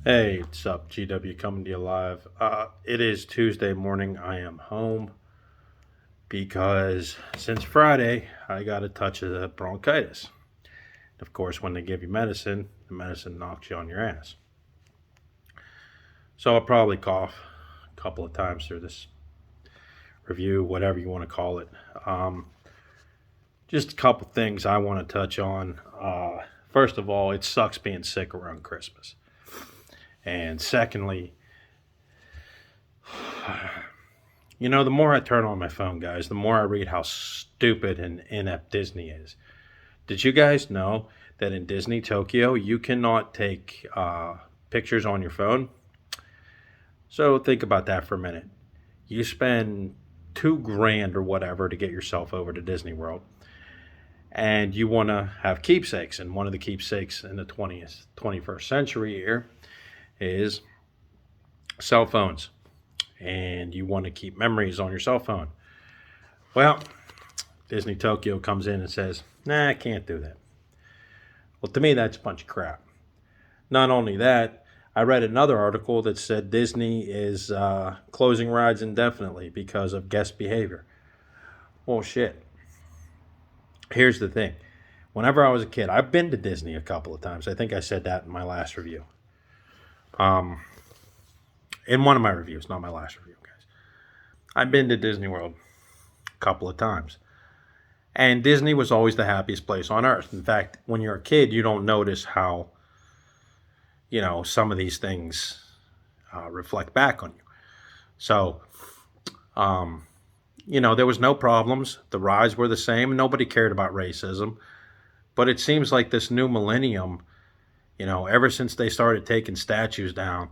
Hey, what's up? GW coming to you live. It is Tuesday morning. I am home because since Friday I got a touch of the bronchitis. Of course, when they give you medicine, the medicine knocks you on your ass. So I'll probably cough a couple of times through this review, whatever you want to call it. Um, just a couple things I want to touch on. First of all, it sucks being sick around Christmas. And secondly, the more I turn on my phone, guys, the more I read how stupid and inept Disney is. Did you guys know that in Disney Tokyo, you cannot take pictures on your phone? So think about that for a minute. You spend 2 grand or whatever to get yourself over to Disney World, and you want to have keepsakes. And one of the keepsakes in the 21st century here is cell phones. And you want to keep memories on your cell phone. Well, Disney Tokyo comes in and says, nah, I can't do that. Well, to me, that's a bunch of crap. Not only that, I read another article that said Disney is closing rides indefinitely because of guest behavior. Well, shit. Here's the thing. Whenever I was a kid, I've been to Disney a couple of times. I think I said that in my last review. In one of my reviews, not my last review, guys. I've been to Disney World a couple of times. And Disney was always the happiest place on earth. In fact, when you're a kid, you don't notice how, some of these things reflect back on you. So, there was no problems. The rides were the same. Nobody cared about racism. But it seems like this new millennium, ever since they started taking statues down,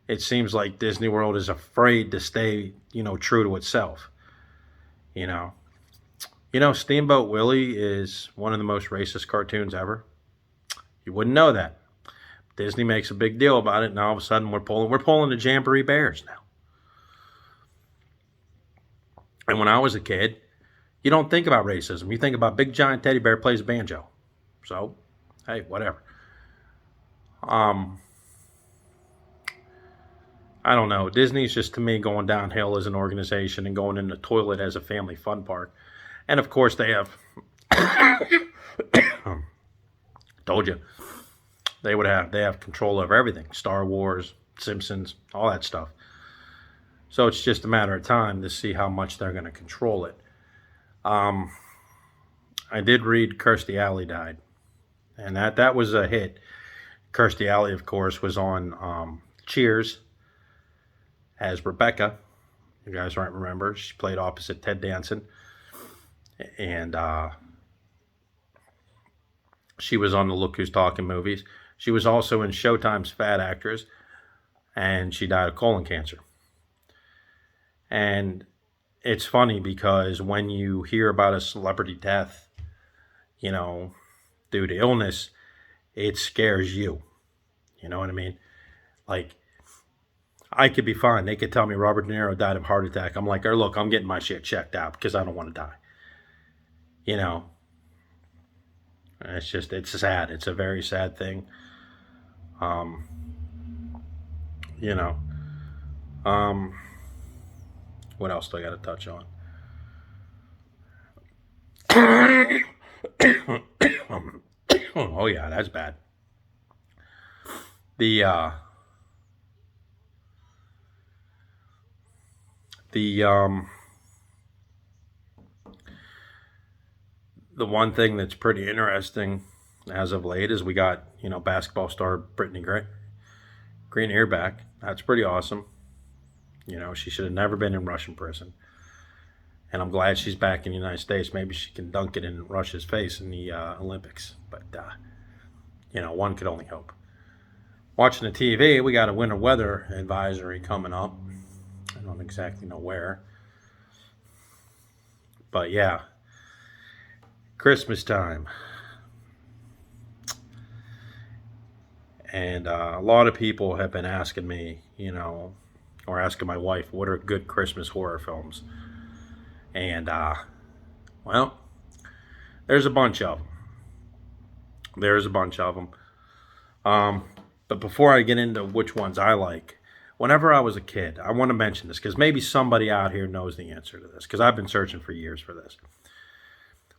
it seems like Disney World is afraid to stay, true to itself. You know, Steamboat Willie is one of the most racist cartoons ever. You wouldn't know that. Disney makes a big deal about it, and all of a sudden we're pulling the Jamboree Bears now. And when I was a kid, you don't think about racism. You think about big giant teddy bear plays banjo. So, hey, whatever. Um, I don't know. Disney's just to me going downhill as an organization and going in the toilet as a family fun park. And of course, they have told you they have control over everything: Star Wars, Simpsons, all that stuff. So it's just a matter of time to see how much they're going to control it. Um, I did read Kirstie Alley died, and that was a hit. Kirstie Alley, of course, was on Cheers as Rebecca. You guys might remember she played opposite Ted Danson, and she was on the Look Who's Talking movies. She was also in Showtime's Fat Actress, and she died of colon cancer. And it's funny because when you hear about a celebrity death, you know, due to illness, it scares you. You know what I mean? Like, I could be fine. They could tell me Robert De Niro died of a heart attack. I'm like, oh, look, I'm getting my shit checked out because I don't want to die. You know, it's sad. It's a very sad thing. Um, you know, um, what else do I got to touch on? Oh yeah, that's bad. The uh, the the one thing that's pretty interesting as of late is we got basketball star Brittany Green ear back. That's pretty awesome. She should have never been in Russian prison, and I'm glad she's back in the United States. Maybe she can dunk it in Russia's face in the Olympics. But one could only hope. Watching the TV, we got a winter weather advisory coming up. I don't exactly know where, but yeah, Christmas time. And a lot of people have been asking me, or asking my wife, what are good Christmas horror films? And, well, there's a bunch of them. There's a bunch of them. But before I get into which ones I like, whenever I was a kid, I want to mention this because maybe somebody out here knows the answer to this because I've been searching for years for this.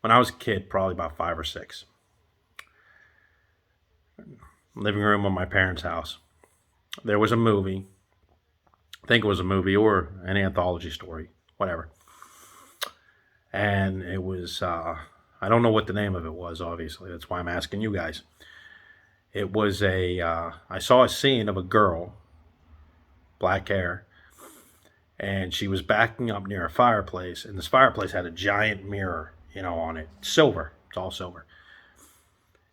When I was a kid, probably about 5 or 6, living room of my parents' house, there was a movie. I think it was a movie or an anthology story, whatever. And it was, I don't know what the name of it was, obviously. That's why I'm asking you guys. It was I saw a scene of a girl, black hair, and she was backing up near a fireplace, and this fireplace had a giant mirror, on it. Silver. It's all silver.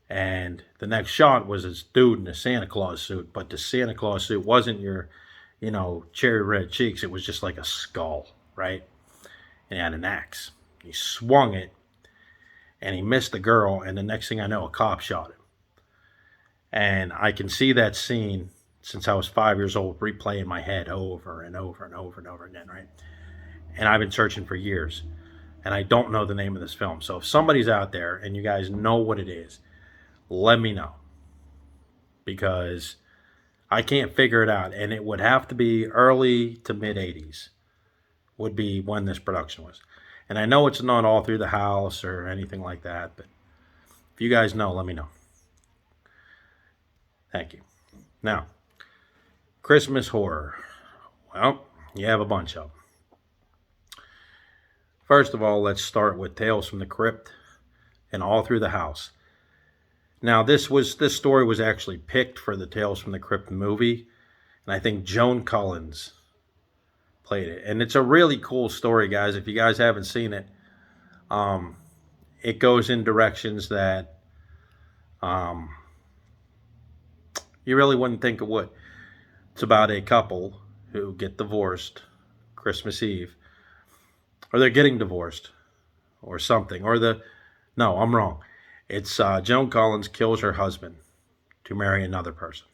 And the next shot was this dude in a Santa Claus suit, but the Santa Claus suit wasn't your, cherry red cheeks. It was just like a skull, right? And he had an axe. He swung it, and he missed the girl, and the next thing I know, a cop shot him. And I can see that scene since I was 5 years old, replay in my head over and over and over and over again, right? And I've been searching for years, and I don't know the name of this film. So if somebody's out there and you guys know what it is, let me know, because I can't figure it out. And it would have to be early to mid 80s would be when this production was. And I know it's not All Through the House or anything like that, but if you guys know, let me know. Thank you. Now, Christmas horror. Well, you have a bunch of them. First of all, let's start with Tales from the Crypt and All Through the House. Now, this story was actually picked for the Tales from the Crypt movie, and I think Joan Collins played it. And it's a really cool story, guys. If you guys haven't seen it, it goes in directions that you really wouldn't think it would. It's about a couple who get divorced Christmas Eve, or they're getting divorced, or something, no, I'm wrong. It's Joan Collins kills her husband to marry another person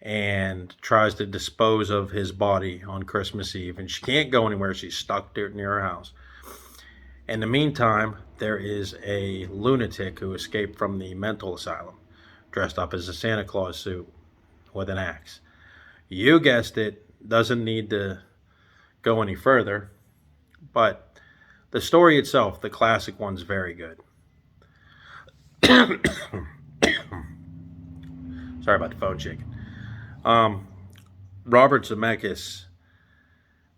and tries to dispose of his body on Christmas Eve. And she can't go anywhere. She's stuck near her house. In the meantime, there is a lunatic who escaped from the mental asylum, dressed up as a Santa Claus suit with an axe. You guessed it, doesn't need to go any further. But the story itself, the classic one's very good. Sorry about the phone shaking. Robert Zemeckis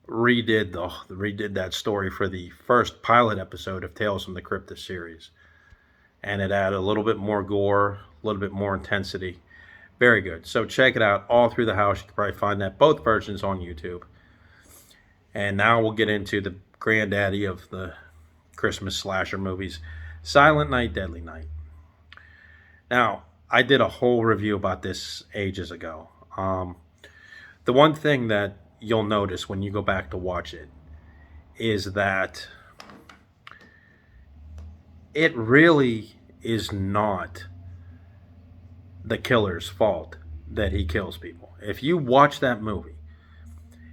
redid that story for the first pilot episode of Tales from the Crypt series, and it added a little bit more gore, a little bit more intensity. Very good. So check it out. All Through the House. You can probably find that both versions on YouTube. And now we'll get into the granddaddy of the Christmas slasher movies, Silent Night, Deadly Night. Now, I did a whole review about this ages ago. The one thing that you'll notice when you go back to watch it is that it really is not the killer's fault that he kills people. If you watch that movie,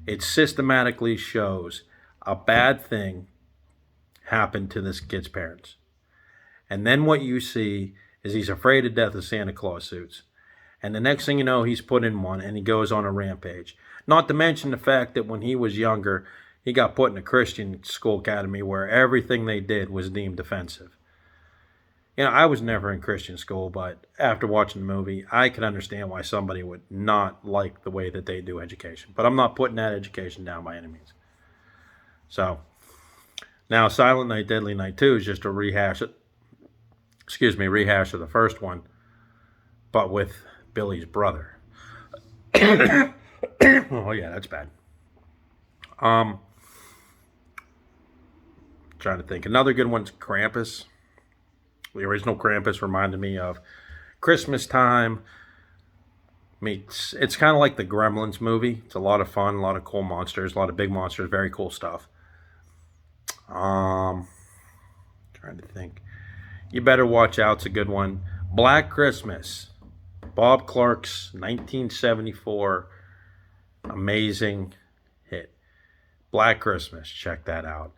it systematically shows a bad thing happened to this kid's parents. And then what you see is he's afraid to death of Santa Claus suits. And the next thing you know, he's put in one and he goes on a rampage. Not to mention the fact that when he was younger, he got put in a Christian school academy where everything they did was deemed offensive. I was never in Christian school, but after watching the movie, I can understand why somebody would not like the way that they do education. But I'm not putting that education down by any means. So, now Silent Night, Deadly Night 2 is just a rehash of the first one, but with Billy's brother. Oh yeah, that's bad. Trying to think. Another good one's Krampus. The original Krampus reminded me of Christmas time meets. It's kind of like the Gremlins movie. It's a lot of fun, a lot of cool monsters, a lot of big monsters, very cool stuff. Trying to think. You Better Watch Out's a good one. Black Christmas. Bob Clark's 1974 amazing hit. Black Christmas. Check that out.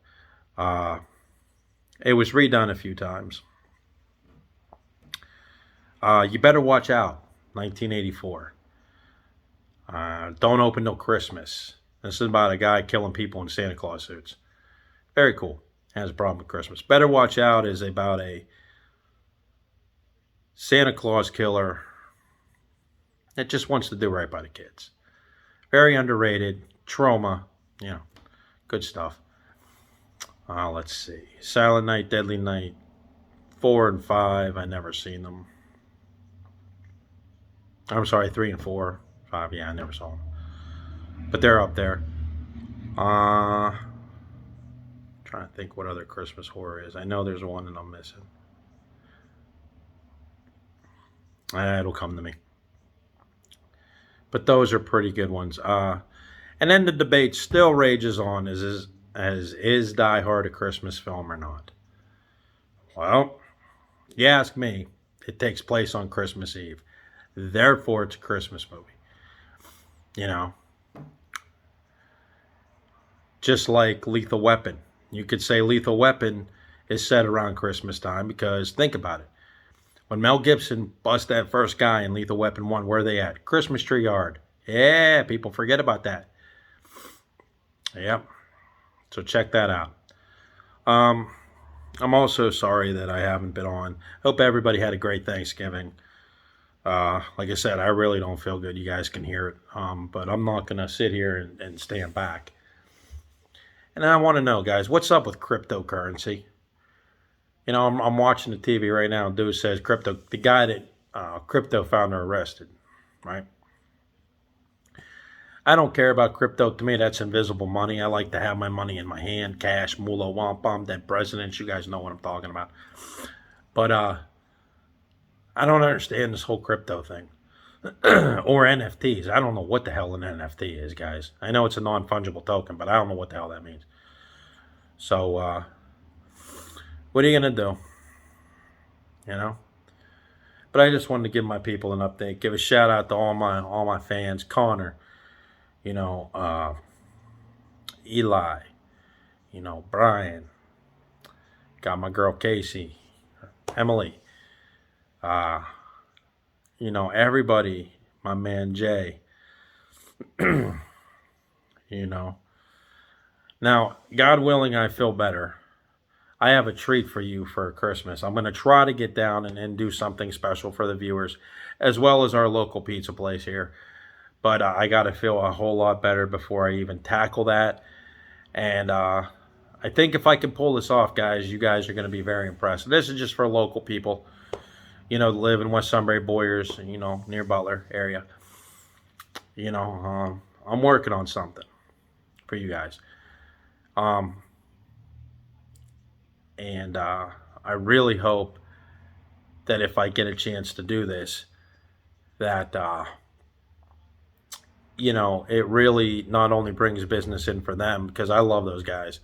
It was redone a few times. You Better Watch Out. 1984. Don't open till Christmas. This is about a guy killing people in Santa Claus suits. Very cool. Has a problem with Christmas. Better Watch Out is about a Santa Claus killer that just wants to do right by the kids. Very underrated. Trauma. Good stuff. Let's see. Silent Night, Deadly Night. 4 and 5. I never seen them. I'm sorry, 3 and 4. 5, yeah, I never saw them. But they're up there. Trying to think what other Christmas horror is. I know there's one that I'm missing. It'll come to me. But those are pretty good ones. And then the debate still rages on: is Die Hard a Christmas film or not? Well, you ask me, it takes place on Christmas Eve. Therefore, it's a Christmas movie. Just like Lethal Weapon. You could say Lethal Weapon is set around Christmas time because think about it. When Mel Gibson bust that first guy in Lethal Weapon 1, where are they at? Christmas tree yard. Yeah, people forget about that. Yep. So check that out. I'm also sorry that I haven't been on. Hope everybody had a great Thanksgiving. Like I said, I really don't feel good. You guys can hear it. But I'm not going to sit here and stand back. And I want to know, guys, what's up with cryptocurrency? I'm watching the TV right now. Dude says the guy that crypto founder arrested, right? I don't care about crypto. To me, that's invisible money. I like to have my money in my hand, cash, moolah, wampum, dead presidents. You guys know what I'm talking about. But I don't understand this whole crypto thing. Or NFTs. I don't know what the hell an NFT is, guys. I know it's a non-fungible token, but I don't know what the hell that means. So, what are you going to do? But I just wanted to give my people an update. Give a shout out to all my fans. Connor, Eli, Brian. Got my girl Casey, Emily. Everybody, my man Jay, Now, God willing, I feel better. I have a treat for you for Christmas. I'm going to try to get down and do something special for the viewers, as well as our local pizza place here. But I got to feel a whole lot better before I even tackle that. And I think if I can pull this off, guys, you guys are going to be very impressed. This is just for local people. Live in West Sunbury, Boyers, near Butler area. I'm working on something for you guys. And I really hope that if I get a chance to do this, that, it really not only brings business in for them, because I love those guys,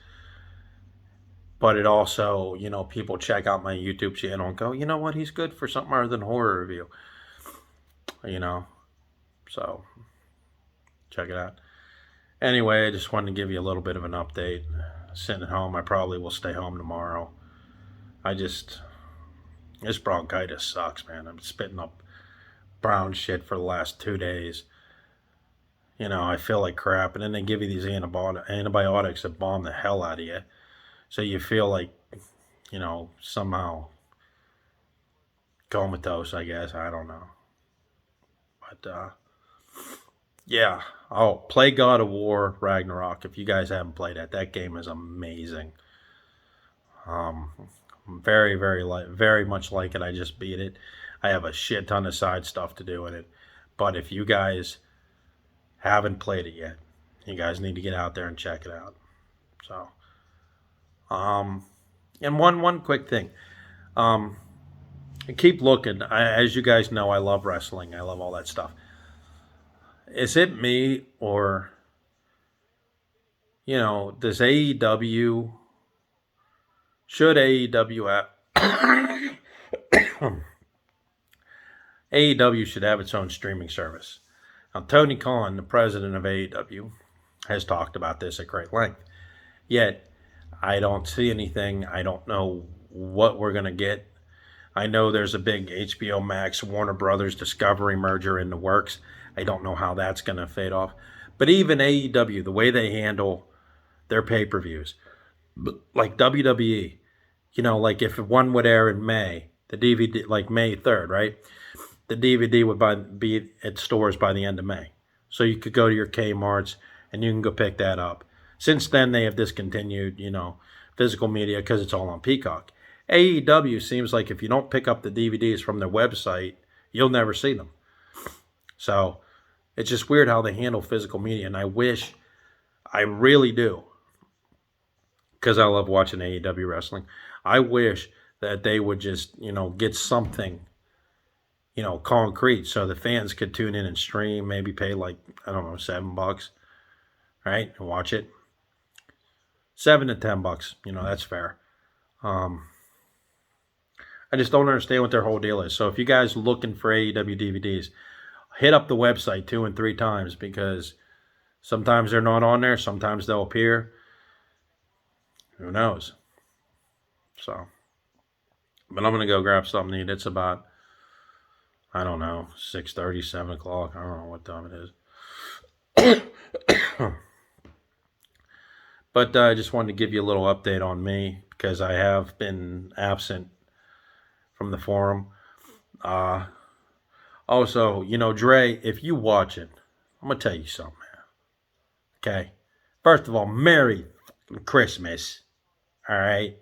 but it also, people check out my YouTube channel and go, you know what, he's good for something other than horror review. So check it out. Anyway, I just wanted to give you a little bit of an update. Sitting at home, I probably will stay home tomorrow. This bronchitis sucks, man. I'm spitting up brown shit for the last 2 days. I feel like crap, and then they give you these antibiotics that bomb the hell out of you. So you feel like, somehow comatose, I guess. I don't know. But, yeah. Oh, play God of War Ragnarok. If you guys haven't played that game is amazing. Very, very much like it. I just beat it. I have a shit ton of side stuff to do in it. But if you guys haven't played it yet, you guys need to get out there and check it out. So, and one quick thing. Keep looking. As you guys know, I love wrestling. I love all that stuff. Is it me, or, does AEW, should AEW AEW should have its own streaming service. Now, Tony Khan, the president of AEW, has talked about this at great length. Yet, I don't see anything. I don't know what we're going to get. I know there's a big HBO Max, Warner Brothers, Discovery merger in the works. I don't know how that's going to fade off. But even AEW, the way they handle their pay-per-views, like WWE, like if one would air in May, the DVD, like May 3rd, right? The DVD would be at stores by the end of May. So you could go to your Kmart's and you can go pick that up. Since then, they have discontinued, physical media because it's all on Peacock. AEW seems like if you don't pick up the DVDs from their website, you'll never see them. So it's just weird how they handle physical media. And I really do, because I love watching AEW wrestling. I wish that they would just, get something, concrete so the fans could tune in and stream, maybe pay like, I don't know, $7, right? And watch it. $7 to $10, that's fair. I just don't understand what their whole deal is. So if you guys are looking for AEW DVDs, hit up the website 2 and 3 times, because sometimes they're not on there, sometimes they'll appear. Who knows? So, but I'm going to go grab something to eat. It's about, I don't know, 6:30, 7 o'clock. I don't know what time it is. But I just wanted to give you a little update on me, because I have been absent from the forum. Also, Dre, if you watch it, I'm going to tell you something, man. Okay? First of all, Merry Christmas. All right?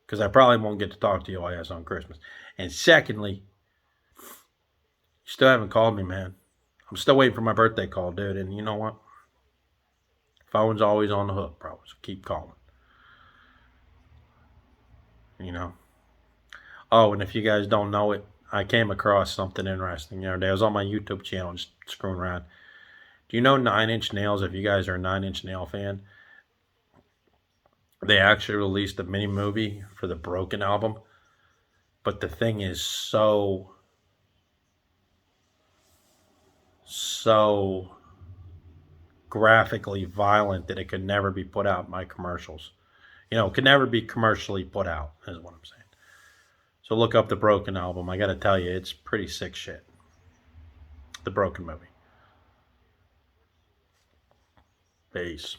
Because I probably won't get to talk to your ass on Christmas. And secondly, you still haven't called me, man. I'm still waiting for my birthday call, dude. And you know what? Phone's always on the hook, bro. So keep calling. Oh, and if you guys don't know it, I came across something interesting the other day. I was on my YouTube channel just screwing around. Do you know 9 Inch Nails? If you guys are a 9 Inch Nail fan, they actually released a mini movie for the Broken album. But the thing is so graphically violent that it could never be put out in my commercials. It could never be commercially put out, is what I'm saying. So look up the Broken album. I got to tell you, it's pretty sick shit. The Broken movie. Peace.